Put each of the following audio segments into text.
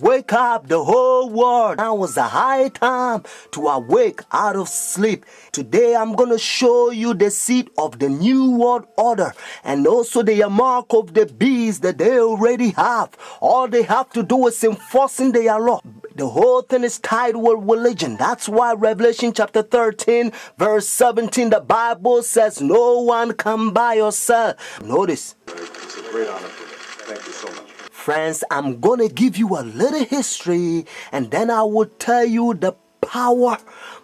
Wake up the whole world. Now is the high time to awake out of sleep. Today I'm going to show you the seed of the new world order and also the mark of the beast that they already have. All they have to do is enforcing their law. The whole thing is tied with religion. That's why Revelation chapter 13 verse 17, the Bible says no one can buy or sell. Notice. It's a great honor for me. Thank you so much. Friends, I'm going to give you a little history and then I will tell you the power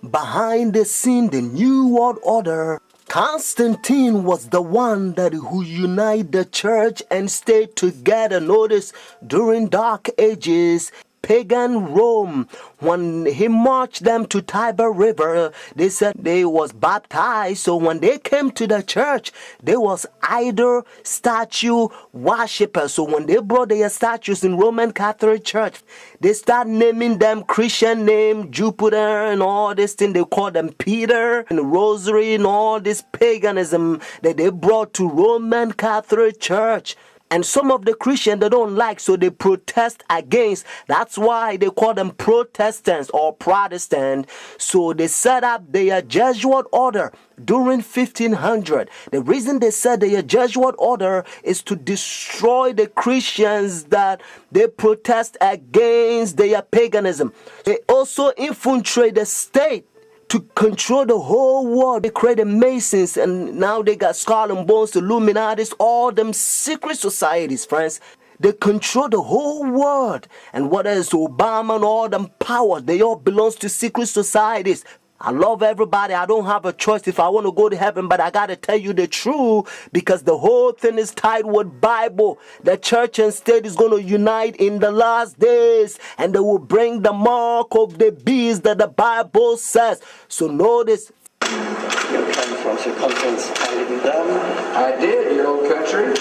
behind the scene, the new world order. Constantine was the one who united the church and stayed together. Notice, during dark ages, pagan Rome, when he marched them to Tiber River, they said they was baptized. So when they came to the church, they was idol statue worshippers. So when they brought their statues in Roman Catholic Church, they start naming them Christian name, Jupiter and all this thing. They call them Peter and Rosary and all this paganism that they brought to Roman Catholic Church. And some of the Christians they don't like, so they protest against. That's why they call them Protestants or Protestant. So they set up their Jesuit order during 1500. The reason they said their Jesuit order is to destroy the Christians that they protest against their paganism. They also infiltrate the state to control the whole world. They created Masons and now they got Skull and Bones, the Illuminatis, all them secret societies, friends. They control the whole world. And what is Obama and all them powers, they all belongs to secret societies. I love everybody. I don't have a choice if I want to go to heaven, but I got to tell you the truth because the whole thing is tied with Bible. The church and state is going to unite in the last days and they will bring the mark of the beast that the Bible says. So notice. You came from circumference higher than them. I did, your old country.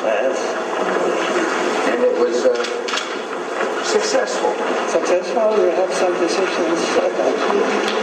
Yes. And it was successful. Successful, we have some decisions.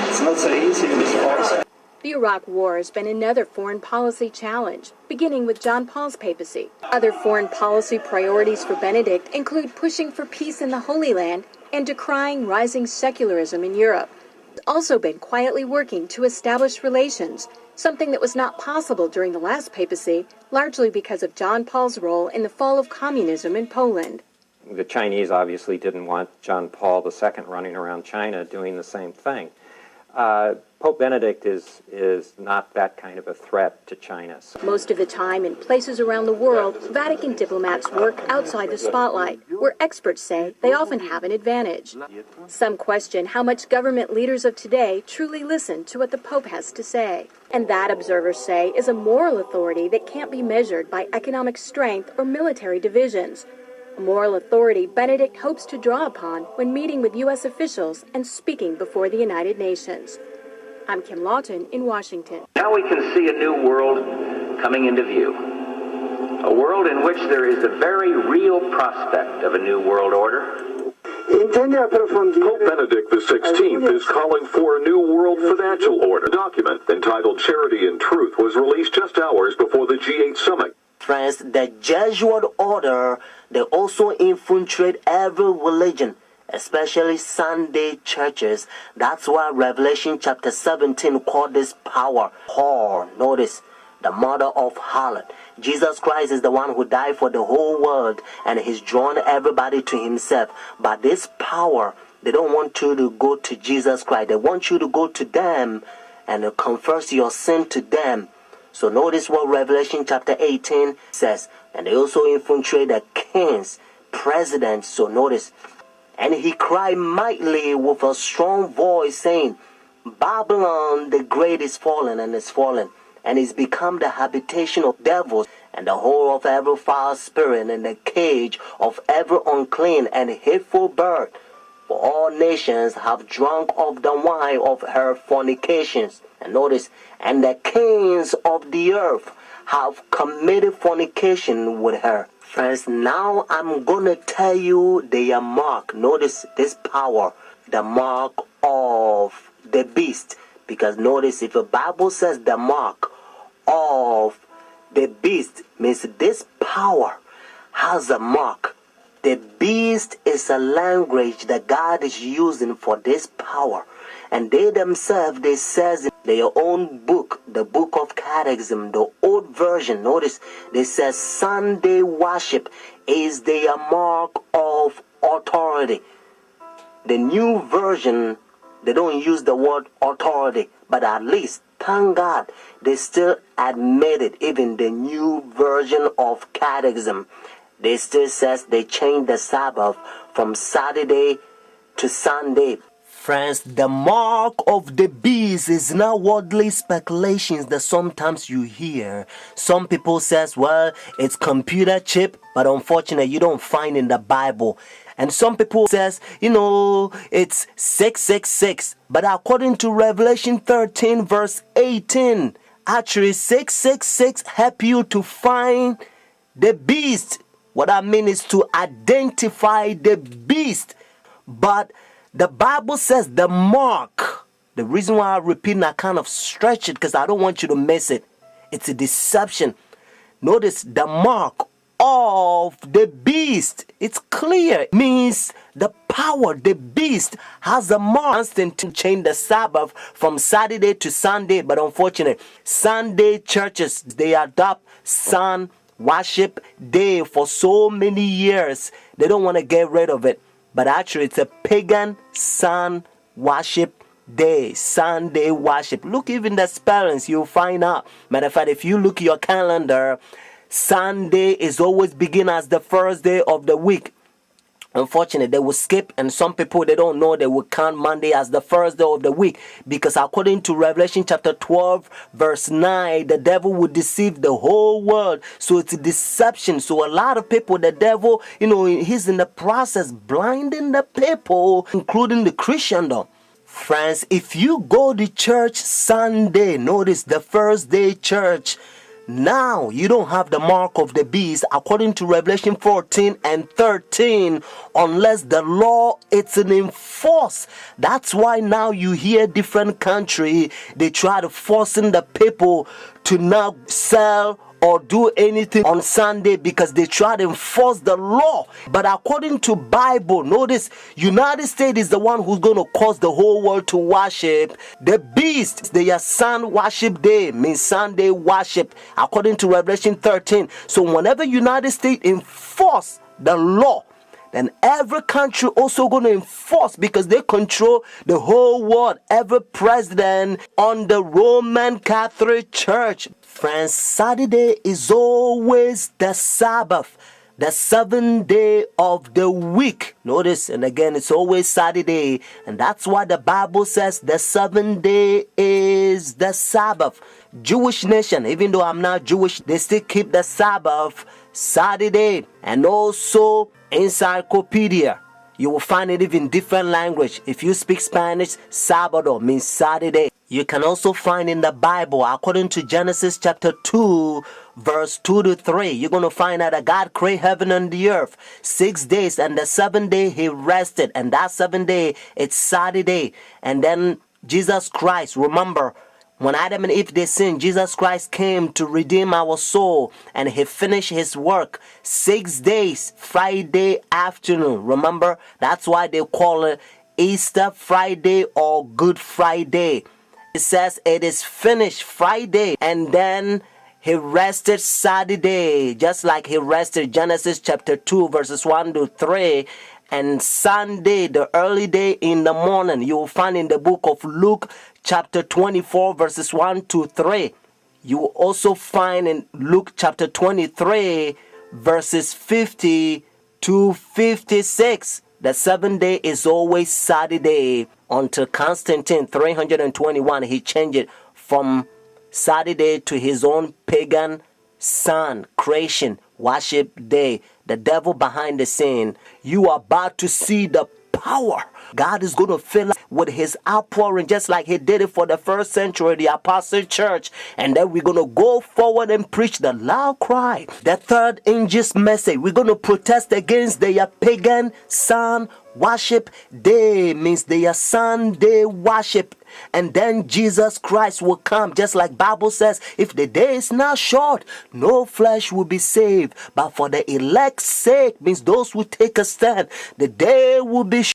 It's not so easy in this place. The Iraq War has been another foreign policy challenge, beginning with John Paul's papacy. Other foreign policy priorities for Benedict include pushing for peace in the Holy Land and decrying rising secularism in Europe. He's also been quietly working to establish relations, something that was not possible during the last papacy, largely because of John Paul's role in the fall of communism in Poland. The Chinese obviously didn't want John Paul II running around China doing the same thing. Pope Benedict is not that kind of a threat to China. Most of the time, in places around the world, Vatican diplomats work outside the spotlight, where experts say they often have an advantage. Some question how much government leaders of today truly listen to what the Pope has to say. And that, observers say, is a moral authority that can't be measured by economic strength or military divisions. A moral authority Benedict hopes to draw upon when meeting with U.S. officials and speaking before the United Nations. I'm Kim Lawton in Washington. Now we can see a new world coming into view. A world in which there is a very real prospect of a new world order. Pope Benedict XVI is calling for a new world financial order. A document entitled Charity and Truth was released just hours before the G8 summit. Friends, the Jesuit order, they also infiltrate every religion, especially Sunday churches. That's why Revelation chapter 17 called this power whore. Notice, the mother of harlot. Jesus Christ is the one who died for the whole world and he's drawn everybody to himself. But this power, they don't want you to go to Jesus Christ. They want you to go to them and confess your sin to them. So notice what Revelation chapter 18 says. And they also infiltrate the kings, presidents. So notice. And he cried mightily with a strong voice, saying, Babylon the great is fallen and is fallen, and is become the habitation of devils, and the whore of every foul spirit, and the cage of every unclean and hateful bird. For all nations have drunk of the wine of her fornications. And notice, and the kings of the earth have committed fornication with her. Friends, now I'm going to tell you their mark. Notice this power, the mark of the beast. Because notice, if the Bible says the mark of the beast, means this power has a mark. The beast is a language that God is using for this power. And they themselves, they says in their own book, the book of Catechism, the old version, notice, they says Sunday worship is their mark of authority. The new version, they don't use the word authority, but at least, thank God, they still admit it. Even the new version of Catechism, they still says they changed the Sabbath from Saturday to Sunday. Friends, the mark of the beast is not worldly speculations that sometimes you hear. Some people says, well, it's computer chip, but unfortunately you don't find in the Bible. And some people says, it's 666. But according to Revelation 13 verse 18, actually 666 help you to find the beast. What I mean is to identify the beast. But the Bible says the mark. The reason why I repeat and I kind of stretch it because I don't want you to miss it. It's a deception. Notice the mark of the beast. It's clear. It means the power, the beast has a mark to change the Sabbath from Saturday to Sunday. But unfortunately, Sunday churches, they adopt sun worship day for so many years. They don't want to get rid of it. But actually, it's a pagan sun worship day, Sunday worship. Look, even the spellings, you'll find out. Matter of fact, if you look at your calendar, Sunday is always begin as the first day of the week. Unfortunately, they will skip, and some people, they don't know, they will count Monday as the first day of the week, because according to Revelation chapter 12 verse 9, the devil would deceive the whole world. So it's a deception. So a lot of people, the devil, he's in the process blinding the people, including the Christendom. Friends, if you go to church Sunday, notice the first day church, now you don't have the mark of the beast according to Revelation 14 and 13 unless the law is enforced. That's why now you hear different country, they try to forcing the people to not sell or do anything on Sunday because they try to enforce the law. But according to Bible, notice United States is the one who's going to cause the whole world to worship the beast. Their sun worship day means Sunday worship according to Revelation 13. So whenever United States enforce the law, then every country also going to enforce because they control the whole world. Every president on the Roman Catholic Church. Friends, Saturday is always the Sabbath, the 7th day of the week. Notice, and again, it's always Saturday. And that's why the Bible says the 7th day is the Sabbath. Jewish nation, even though I'm not Jewish, they still keep the Sabbath Saturday. And also encyclopedia, you will find it even different language. If you speak Spanish, Sábado means Saturday. You can also find in the Bible, according to Genesis chapter 2, verse 2 to 3, you're going to find out that God created heaven and the earth 6 days, and the 7th day he rested, and that 7th day it's Saturday. And then Jesus Christ, remember, when Adam and Eve they sinned, Jesus Christ came to redeem our soul, and he finished his work 6 days, Friday afternoon. Remember, that's why they call it Easter Friday or Good Friday. It says it is finished Friday, and then he rested Saturday, just like he rested Genesis chapter 2 verses 1 to 3. And Sunday, the early day in the morning, you will find in the book of Luke chapter 24 verses 1 to 3. You will also find in Luke chapter 23 verses 50 to 56. The 7th day is always Saturday until Constantine 321. He changed it from Saturday to his own pagan sun creation worship day. The devil behind the scene. You are about to see the power God is going to fill us with his outpouring, just like he did it for the first century, the apostle church. And then we're going to go forward and preach the loud cry. The third angel's message, we're going to protest against their pagan sun worship day, means their Sunday worship. And then Jesus Christ will come, just like Bible says, if the day is not short, no flesh will be saved. But for the elect's sake, means those who take a stand, the day will be short.